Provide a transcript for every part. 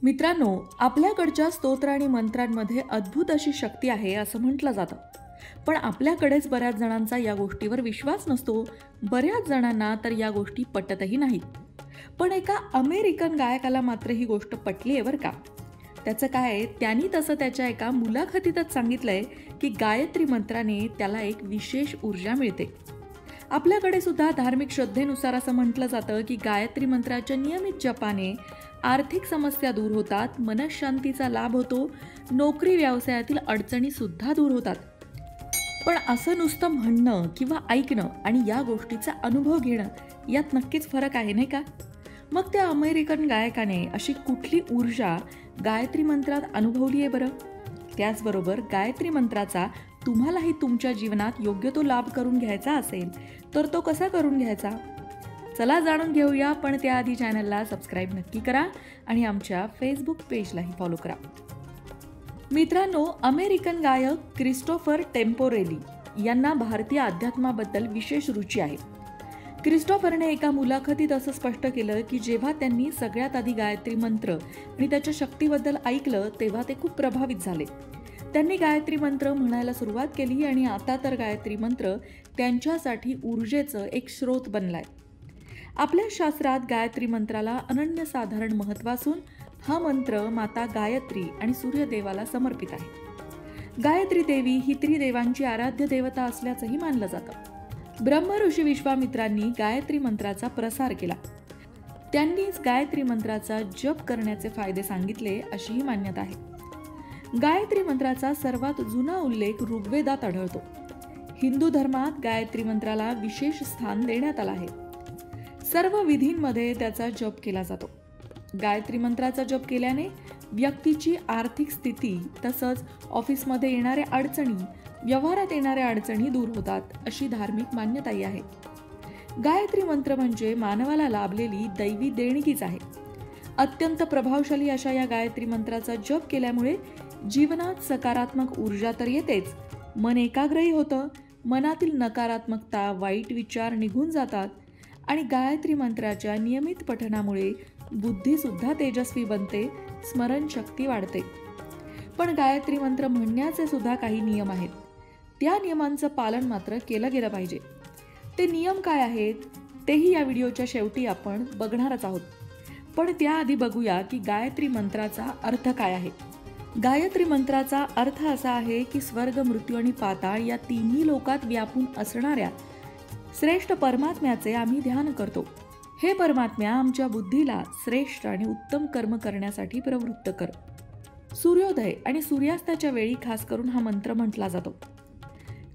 मित्रांनो, आपल्याकडच्या स्तोत्र आणि मंत्रांमध्ये अद्भुत अशी शक्ती आहे असं म्हटलं जातं. पण आपल्याकडेच बऱ्याच जणांचा या गोष्टीवर विश्वास नसतो. बऱ्याच जणांना तर या गोष्टी पटतही नाहीत. पण एका अमेरिकन गायकाला मात्र ही गोष्ट पटली आहे बरं का. त्याचं काय, त्यांनी तसं त्याच्या एका मुलाखतीतच सांगितलंय की गायत्री मंत्राने त्याला एक विशेष ऊर्जा मिळते. आपल्याकडे सुद्धा धार्मिक श्रद्धेनुसार असं म्हटलं जातं की गायत्री मंत्राच्या नियमित जपाने आर्थिक समस्या दूर होतात, मनःशांतीचा लाभ होतो, नोकरी व्यवसायातील अडचणी सुद्धा दूर होतात. पण असं नुसतं म्हणणं किंवा ऐकणं आणि या गोष्टीचा अनुभव घेणं यात नक्कीच फरक आहे, नाही का? मग त्या अमेरिकन गायकाने अशी कुठली ऊर्जा गायत्री मंत्रात अनुभवली आहे बरं? त्याचबरोबर गायत्री मंत्राचा तुम्हालाही तुमच्या जीवनात योग्य तो लाभ करून घ्यायचा असेल तर तो कसा करून घ्यायचा? चला जाणून घेऊया, पण त्याआधी चॅनलला सबस्क्राईब नक्की करा आणि आमच्या फेसबुक पेजलाही फॉलो करा. मित्रांनो, अमेरिकन गायक क्रिस्टोफर टेम्पोरेली यांना भारतीय अध्यात्माबद्दल विशेष रुची आहे. क्रिस्टोफरने एका मुलाखतीत असं स्पष्ट केलं की जेव्हा त्यांनी सगळ्यात आधी गायत्री मंत्र आणि त्याच्या शक्तीबद्दल ऐकलं तेव्हा ते खूप प्रभावित झाले. त्यांनी गायत्री मंत्र म्हणायला सुरुवात केली आणि आता तर गायत्री मंत्र त्यांच्यासाठी ऊर्जेचं एक स्रोत बनलाय. आपल्या शास्त्रात गायत्री मंत्राला अनन्यसाधारण महत्त्व असून हा मंत्र माता गायत्री आणि सूर्यदेवाला समर्पित आहे. गायत्री देवी ही त्रिदेवांची आराध्य देवता असल्याचंही मानलं जातं. ब्रह्मऋषी विश्वामित्रांनी गायत्री मंत्राचा प्रसार केला. त्यांनीच गायत्री मंत्राचा जप करण्याचे फायदे सांगितले अशीही मान्यता आहे. गायत्री मंत्राचा सर्वात जुना उल्लेख ऋग्वेदात आढळतो. हिंदू धर्मात गायत्री मंत्राला विशेष स्थान देण्यात आलं आहे. सर्व विधींमध्ये त्याचा जप केला जातो. गायत्री मंत्राचा जप केल्याने व्यक्तीची आर्थिक स्थिती तसंच ऑफिसमध्ये येणाऱ्या अडचणी, व्यवहारात येणाऱ्या अडचणी दूर होतात अशी धार्मिक मान्यताही आहे. गायत्री मंत्र म्हणजे मानवाला लाभलेली दैवी देणगीच आहे. अत्यंत प्रभावशाली अशा या गायत्री मंत्राचा जप केल्यामुळे जीवनात सकारात्मक ऊर्जा तर येतेच, मन एकाग्रही होतं, मनातील नकारात्मकता, वाईट विचार निघून जातात आणि गायत्री मंत्राच्या नियमित पठणामुळे बुद्धीसुद्धा तेजस्वी बनते, स्मरणशक्ती वाढते. पण गायत्री मंत्र म्हणण्याचे सुद्धा काही नियम आहेत. त्या नियमांचं पालन मात्र केलं गेलं पाहिजे. ते नियम काय आहेत तेही या व्हिडिओच्या शेवटी आपण बघणारच आहोत. पण त्याआधी बघूया की गायत्री मंत्राचा अर्थ काय आहे. गायत्री मंत्राचा अर्थ असा आहे की स्वर्ग, मृत्यू आणि पाताळ या तिन्ही लोकात व्यापून असणाऱ्या श्रेष्ठ परमात्म्याचे आम्ही ध्यान करतो. हे परमात्म्या आमच्या बुद्धीला श्रेष्ठ आणि उत्तम कर्म करण्यासाठी प्रवृत्त कर. सूर्योदय आणि सूर्यास्ताच्या वेळी खास करून हा मंत्र म्हटला जातो.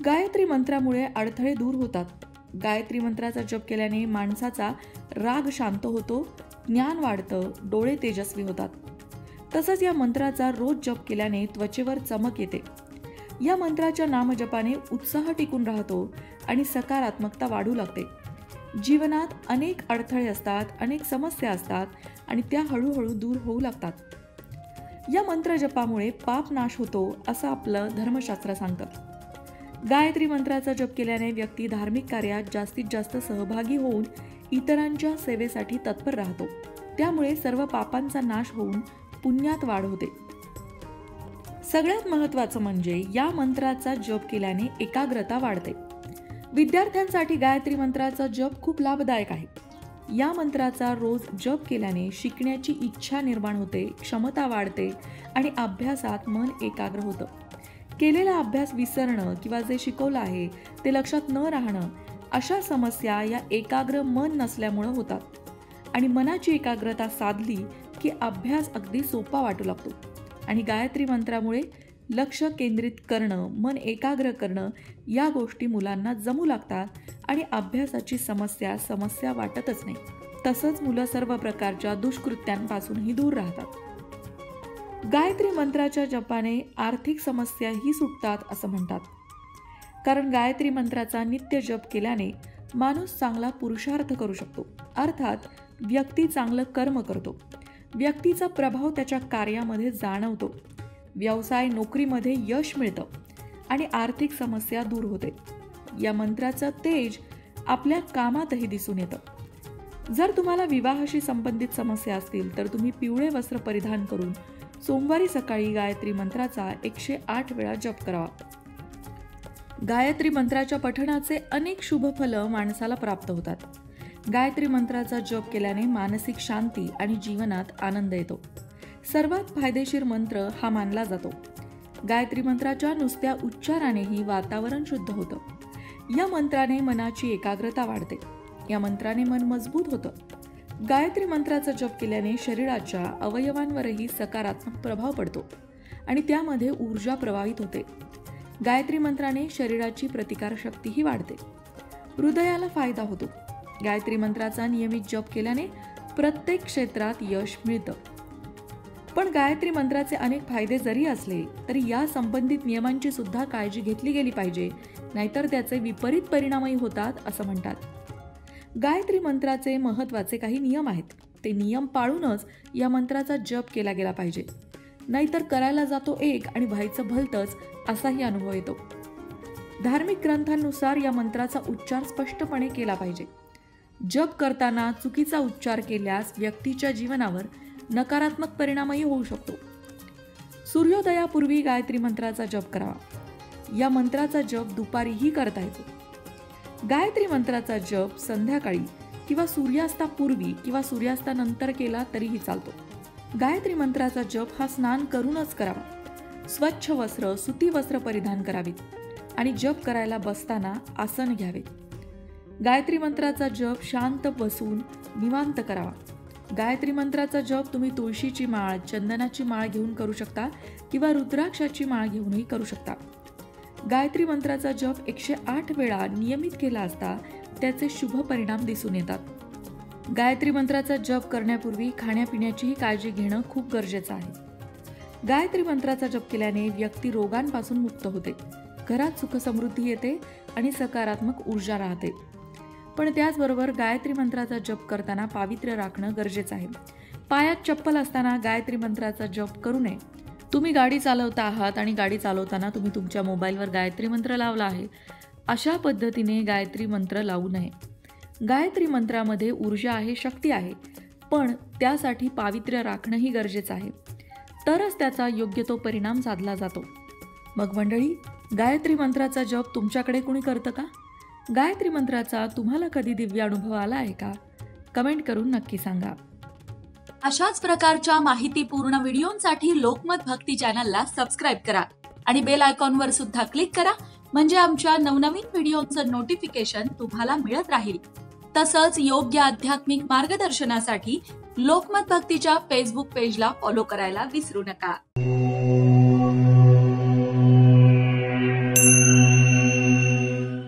गायत्री मंत्रामुळे अडथळे दूर होतात. गायत्री मंत्राचा जप केल्याने माणसाचा राग शांत होतो, ज्ञान वाढतं, डोळे तेजस्वी होतात. तसंच या मंत्राचा रोज जप केल्याने त्वचेवर चमक येते. या मंत्राच्या नामजपाने उत्साह टिकून राहतो आणि सकारात्मकता वाढू लागते. जीवनात अनेक अडथळे असतात, अनेक समस्या असतात आणि त्या हळूहळू दूर होऊ लागतात. या मंत्र जपामुळे पाप नाश होतो असं आपलं धर्मशास्त्र सांगतं. गायत्री मंत्राचा जप केल्याने व्यक्ती धार्मिक कार्यात जास्तीत जास्त सहभागी होऊन इतरांच्या सेवेसाठी तत्पर राहतो. त्यामुळे सर्व पापांचा नाश होऊन पुण्यात वाढ होते. सगळ्यात महत्त्वाचं म्हणजे या मंत्राचा जप केल्याने एकाग्रता वाढते. विद्यार्थ्यांसाठी गायत्री मंत्राचा जप खूप लाभदायक आहे. या मंत्राचा रोज जप केल्याने शिकण्याची इच्छा निर्माण होते, क्षमता वाढते आणि अभ्यासात मन एकाग्र होतं. केलेला अभ्यास विसरणं किंवा जे शिकवलं आहे ते लक्षात न राहणं अशा समस्या या एकाग्र मन नसल्यामुळं होतात. आणि मनाची एकाग्रता साधली की अभ्यास अगदी सोपा वाटू लागतो. आणि गायत्री मंत्रामुळे लक्ष केंद्रित करणं, मन एकाग्र करणं या गोष्टी मुलांना जमू लागतात आणि अभ्यासाची समस्या वाटतच नाही. तसंच मुलं सर्व प्रकारच्या दुष्कृत्यांपासूनही दूर राहतात. गायत्री मंत्राच्या जपाने आर्थिक समस्याही सुटतात असं म्हणतात. कारण गायत्री मंत्राचा नित्य जप केल्याने माणूस चांगला पुरुषार्थ करू शकतो. अर्थात व्यक्ती चांगलं कर्म करतो. व्यक्तीचा प्रभाव त्याच्या कार्यामध्ये जाणवतो. व्यवसाय, नोकरीमध्ये यश मिळतं आणि आर्थिक समस्या दूर होते. या मंत्राचं तेज आपल्या कामातही दिसून येतं. जर तुम्हाला विवाहाशी संबंधित समस्या असतील तर तुम्ही पिवळे वस्त्र परिधान करून सोमवारी सकाळी गायत्री मंत्राचा 108 वेळा जप करावा. गायत्री मंत्राच्या पठणाचे अनेक शुभ फल माणसाला प्राप्त होतात. गायत्री मंत्राचा जप केल्याने मानसिक शांती आणि जीवनात आनंद येतो. सर्वात फायदेशीर मंत्र हा मानला जातो. गायत्री मंत्राच्या नुसत्या उच्चारानेही वातावरण शुद्ध होतं. या मंत्राने मनाची एकाग्रता वाढते. या मंत्राने मन मजबूत होतं. गायत्री मंत्राचा जप केल्याने शरीराच्या अवयवांवरही सकारात्मक प्रभाव पडतो आणि त्यामध्ये ऊर्जा प्रवाहित होते. गायत्री मंत्राने शरीराची प्रतिकारशक्तीही वाढते. हृदयाला फायदा होतो. गायत्री मंत्राचा नियमित जप केल्याने प्रत्येक क्षेत्रात यश मिळतं. पण गायत्री मंत्राचे अनेक फायदे जरी असले तरी या संबंधित नियमांची सुद्धा काळजी घेतली गेली पाहिजे, नाहीतर त्याचे विपरीत परिणामही होतात असं म्हणतात. गायत्री मंत्राचे महत्त्वाचे काही नियम आहेत. ते नियम पाळूनच या मंत्राचा जप केला गेला पाहिजे, नाहीतर करायला जातो एक आणि व्हायचं भलतंच असाही अनुभव येतो. धार्मिक ग्रंथांनुसार या मंत्राचा उच्चार स्पष्टपणे केला पाहिजे. जप करताना चुकीचा उच्चार केल्यास व्यक्तीच्या जीवनावर नकारात्मक परिणामही होऊ शकतो. सूर्योदयापूर्वी गायत्री मंत्राचा जप करावा. या मंत्राचा जप दुपारीही करता येतो. गायत्री मंत्राचा जप संध्याकाळी किंवा सूर्यास्तापूर्वी किंवा सूर्यास्तानंतर केला तरीही चालतो. गायत्री मंत्राचा जप हा स्नान करूनच करावा. स्वच्छ वस्त्र, सुती वस्त्र परिधान करावीत आणि जप करायला बसताना आसन घ्यावे. गायत्री मंत्राचा जप शांत बसून निवांत करावा. गायत्री मंत्राचा जप तुम्ही तुळशीची माळ, चंदनाची माळ घेऊन करू शकता किंवा रुद्राक्षाची माळ घेऊनही करू शकता. गायत्री मंत्राचा जप 108 वेळा नियमित केला असता त्याचे शुभ परिणाम दिसून येतात. गायत्री मंत्राचा जप करण्यापूर्वी खाण्यापिण्याचीही काळजी घेणं खूप गरजेचं आहे. गायत्री मंत्राचा जप केल्याने व्यक्ती रोगांपासून मुक्त होते. घरात सुखसमृद्धी येते आणि सकारात्मक ऊर्जा राहते. पण त्याचबरोबर गायत्री मंत्राचा जप करताना पावित्र्य राखणं गरजेचं आहे. पायात चप्पल असताना गायत्री मंत्राचा जप करू नये. तुम्ही गाडी चालवता आहात आणि गाडी चालवताना तुम्ही तुमच्या मोबाईलवर गायत्री मंत्र लावला आहे, अशा पद्धतीने गायत्री मंत्र लावू नये. गायत्री मंत्रामध्ये ऊर्जा आहे, शक्ती आहे, पण त्यासाठी पावित्र्य राखणंही गरजेचं आहे. तरच त्याचा योग्य तो परिणाम साधला जातो. मग मंडळी, गायत्री मंत्राचा जप तुमच्याकडे कोणी करतं का? गायत्री मंत्राचा तुम्हाला कधी दिव्य अनुभव आला आहे का? कमेंट करून नक्की सांगा. अशाच प्रकारच्या माहितीपूर्ण व्हिडिओंसाठी लोकमत भक्ती चॅनलला सबस्क्राईब करा आणि बेल आयकॉनवर सुद्धा क्लिक करा, म्हणजे आमच्या नवनवीन व्हिडिओचं नोटिफिकेशन तुम्हाला मिळत राहील. तसंच योग्य आध्यात्मिक मार्गदर्शनासाठी लोकमत भक्तीच्या फेसबुक पेजला फॉलो करायला विसरू नका.